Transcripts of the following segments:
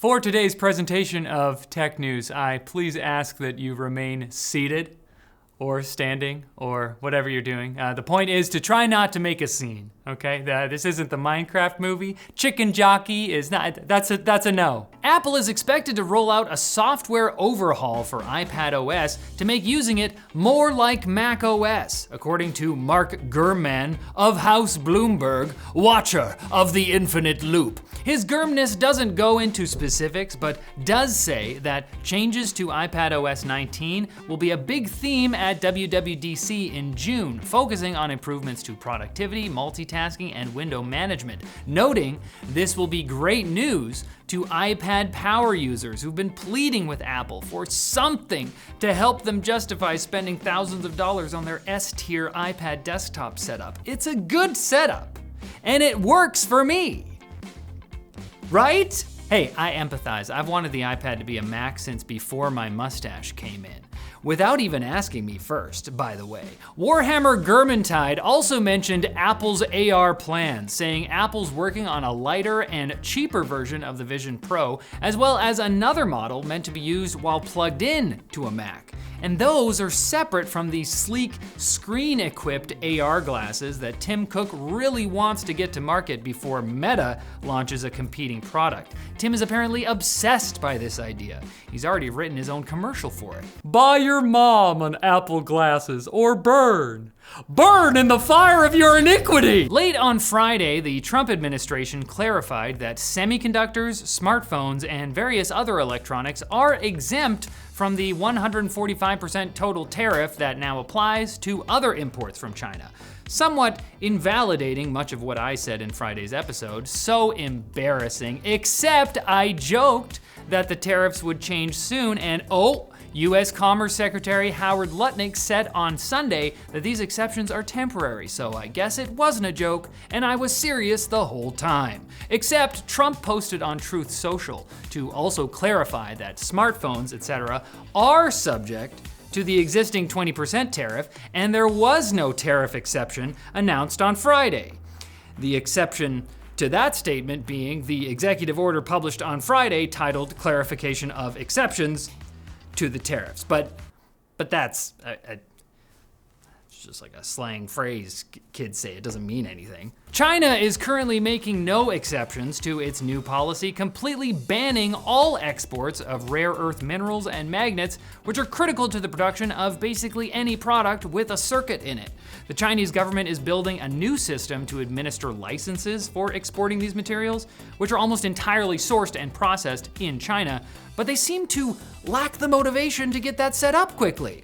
For today's presentation of tech news, I please ask that you remain seated or standing or whatever you're doing. The point is to try not to make a scene, okay? This isn't the Minecraft movie. Chicken Jockey is not, that's a no. Apple is expected to roll out a software overhaul for iPad OS to make using it more like macOS, according to Mark Gurman of House Bloomberg, watcher of the infinite loop. His Gurmness doesn't go into specifics, but does say that changes to iPad OS 19 will be a big theme at WWDC in June, focusing on improvements to productivity, multitasking, and window management, noting this will be great news to iPad power users who've been pleading with Apple for something to help them justify spending thousands of dollars on their S-tier iPad desktop setup. It's a good setup, and it works for me. Right? Hey, I empathize. I've wanted the iPad to be a Mac since before my mustache came in. Without even asking me first, by the way. Warhammer Gurmantide also mentioned Apple's AR plans, saying Apple's working on a lighter and cheaper version of the Vision Pro, as well as another model meant to be used while plugged in to a Mac. And those are separate from the sleek, screen-equipped AR glasses that Tim Cook really wants to get to market before Meta launches a competing product. Tim is apparently obsessed by this idea. He's already written his own commercial for it. Buy your mom an Apple glasses or burn. Burn in the fire of your iniquity! Late on Friday, the Trump administration clarified that semiconductors, smartphones, and various other electronics are exempt from the 145% total tariff that now applies to other imports from China, somewhat invalidating much of what I said in Friday's episode. So embarrassing, except I joked that the tariffs would change soon, and US Commerce Secretary Howard Lutnick said on Sunday that these exceptions are temporary, so I guess it wasn't a joke, and I was serious the whole time. Except Trump posted on Truth Social to also clarify that smartphones, etc., are subject to the existing 20% tariff, and there was no tariff exception announced on Friday. The exception to that statement being the executive order published on Friday titled Clarification of Exceptions to the tariffs, but that's it's just like a slang phrase kids say. It doesn't mean anything. China is currently making no exceptions to its new policy, completely banning all exports of rare earth minerals and magnets, which are critical to the production of basically any product with a circuit in it. The Chinese government is building a new system to administer licenses for exporting these materials, which are almost entirely sourced and processed in China, but they seem to lack the motivation to get that set up quickly.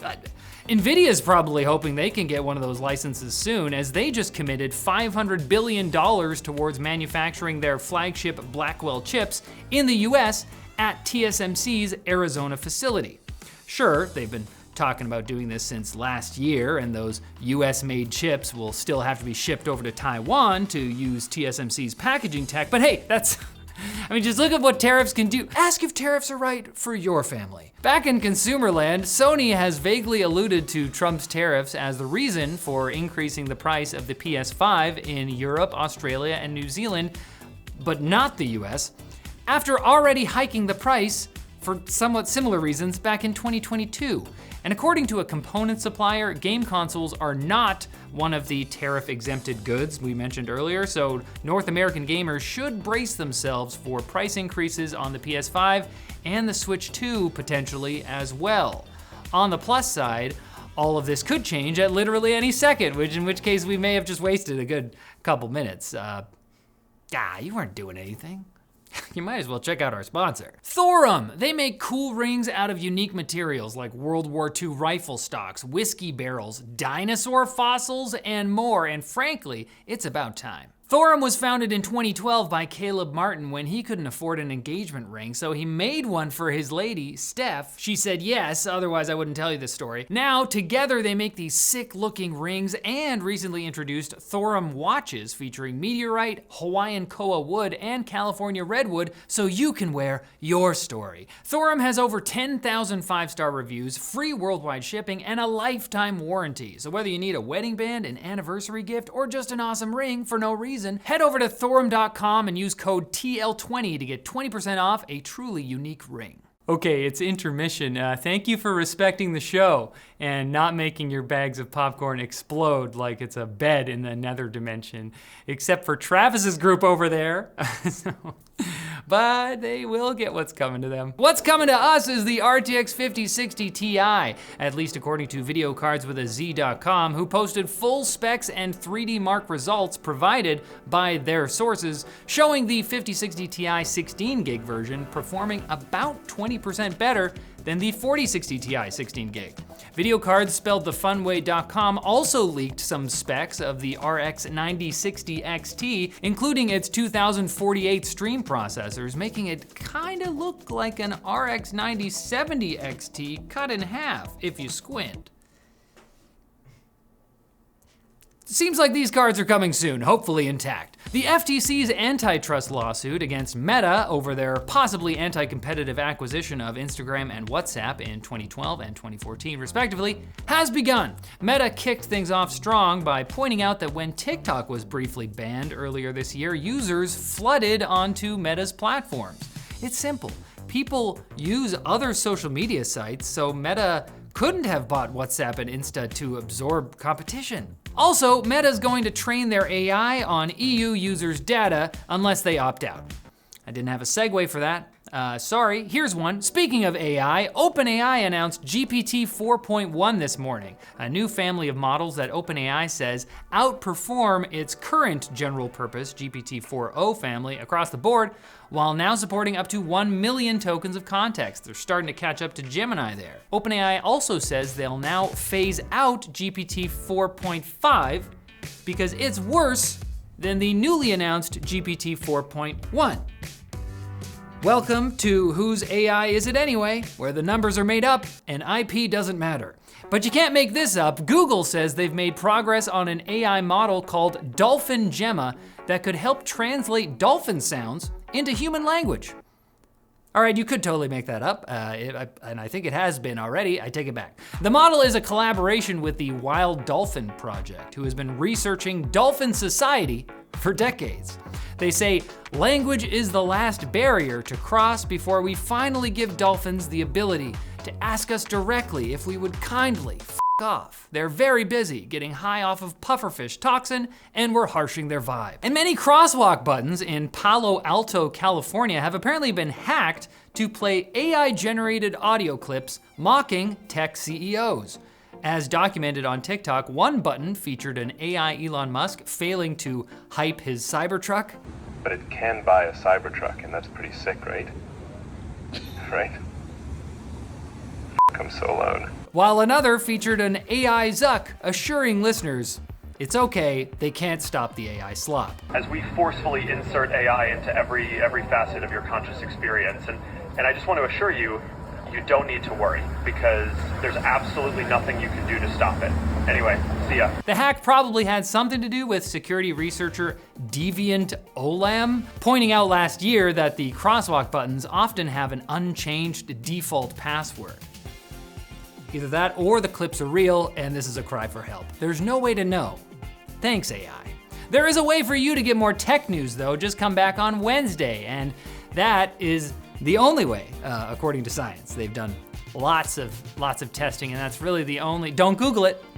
Nvidia is probably hoping they can get one of those licenses soon, as they just committed $500 billion towards manufacturing their flagship Blackwell chips in the US at TSMC's Arizona facility. Sure, they've been talking about doing this since last year, and those US-made chips will still have to be shipped over to Taiwan to use TSMC's packaging tech, but hey, just look at what tariffs can do. Ask if tariffs are right for your family. Back in consumer land, Sony has vaguely alluded to Trump's tariffs as the reason for increasing the price of the PS5 in Europe, Australia, and New Zealand, but not the US, after already hiking the price for somewhat similar reasons back in 2022. And according to a component supplier, game consoles are not one of the tariff-exempted goods we mentioned earlier, so North American gamers should brace themselves for price increases on the PS5 and the Switch 2 potentially as well. On the plus side, all of this could change at literally any second, in which case we may have just wasted a good couple minutes. You weren't doing anything. You might as well check out our sponsor. Thorum. They make cool rings out of unique materials like World War II rifle stocks, whiskey barrels, dinosaur fossils, and more, and frankly, it's about time. Thorum was founded in 2012 by Caleb Martin when he couldn't afford an engagement ring, so he made one for his lady, Steph. She said yes, otherwise I wouldn't tell you this story. Now, together they make these sick-looking rings and recently introduced Thorum watches featuring meteorite, Hawaiian koa wood, and California redwood, so you can wear your story. Thorum has over 10,000 five-star reviews, free worldwide shipping, and a lifetime warranty. So whether you need a wedding band, an anniversary gift, or just an awesome ring for no reason, reason, head over to Thorum.com and use code TL20 to get 20% off a truly unique ring. Okay, it's intermission. Thank you for respecting the show and not making your bags of popcorn explode like it's a bed in the nether dimension, except for Travis's group over there. But they will get what's coming to them. What's coming to us is the RTX 5060 Ti, at least according to videocardswithaz.com, who posted full specs and 3D Mark results provided by their sources, showing the 5060 Ti 16 gig version performing about 20% better than the 4060 Ti 16 gig. Videocards, spelled thefunway.com, also leaked some specs of the RX 9060 XT, including its 2048 stream processors, making it kinda look like an RX 9070 XT cut in half if you squint. Seems like these cards are coming soon, hopefully intact. The FTC's antitrust lawsuit against Meta over their possibly anti-competitive acquisition of Instagram and WhatsApp in 2012 and 2014 respectively has begun. Meta kicked things off strong by pointing out that when TikTok was briefly banned earlier this year, users flooded onto Meta's platforms. It's simple. People use other social media sites, so Meta couldn't have bought WhatsApp and Insta to absorb competition. Also, Meta's going to train their AI on EU users' data unless they opt out. I didn't have a segue for that. Sorry, here's one. Speaking of AI, OpenAI announced GPT 4.1 this morning, a new family of models that OpenAI says outperform its current general purpose GPT 4o family across the board, while now supporting up to 1 million tokens of context. They're starting to catch up to Gemini there. OpenAI also says they'll now phase out GPT 4.5 because it's worse than the newly announced GPT 4.1. Welcome to Whose AI Is It Anyway?, where the numbers are made up and IP doesn't matter. But you can't make this up. Google says they've made progress on an AI model called DolphinGemma that could help translate dolphin sounds into human language. All right, you could totally make that up, and I think it has been already. I take it back. The model is a collaboration with the Wild Dolphin Project, who has been researching dolphin society for decades. They say language is the last barrier to cross before we finally give dolphins the ability to ask us directly if we would kindly f off. They're very busy getting high off of pufferfish toxin, and we're harshing their vibe. And many crosswalk buttons in Palo Alto, California have apparently been hacked to play AI-generated audio clips mocking tech CEOs. As documented on TikTok, one button featured an AI Elon Musk failing to hype his Cybertruck. But it can buy a Cybertruck, and that's pretty sick, right? Right? I'm so alone. While another featured an AI Zuck assuring listeners it's okay, they can't stop the AI slop. As we forcefully insert AI into every facet of your conscious experience, and I just want to assure you, you don't need to worry, because there's absolutely nothing you can do to stop it. Anyway, see ya. The hack probably had something to do with security researcher Deviant Olam pointing out last year that the crosswalk buttons often have an unchanged default password. Either that or the clips are real and this is a cry for help. There's no way to know. Thanks, AI. There is a way for you to get more tech news though. Just come back on Wednesday, and that is the only way, according to science. They've done lots of testing, and that's really the only, don't Google it.